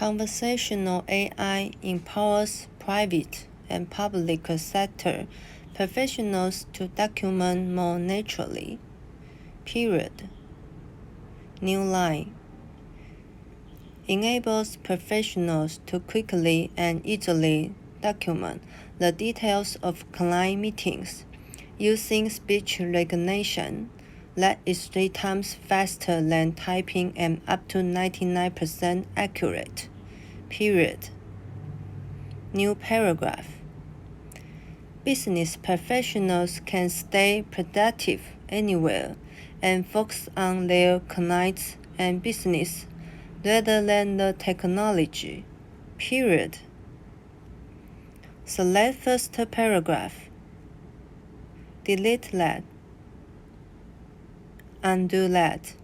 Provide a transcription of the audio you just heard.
Conversational AI empowers private and public sector professionals to document more naturally. Period. New line. Enables professionals to quickly and easily document the details of client meetings using speech recognition that is 3 times faster than typing and up to 99% accurate. Period. New paragraph. Business professionals can stay productive anywhere and focus on their clients and business rather than the technology. Period. Select first paragraph. Delete that. Undo that.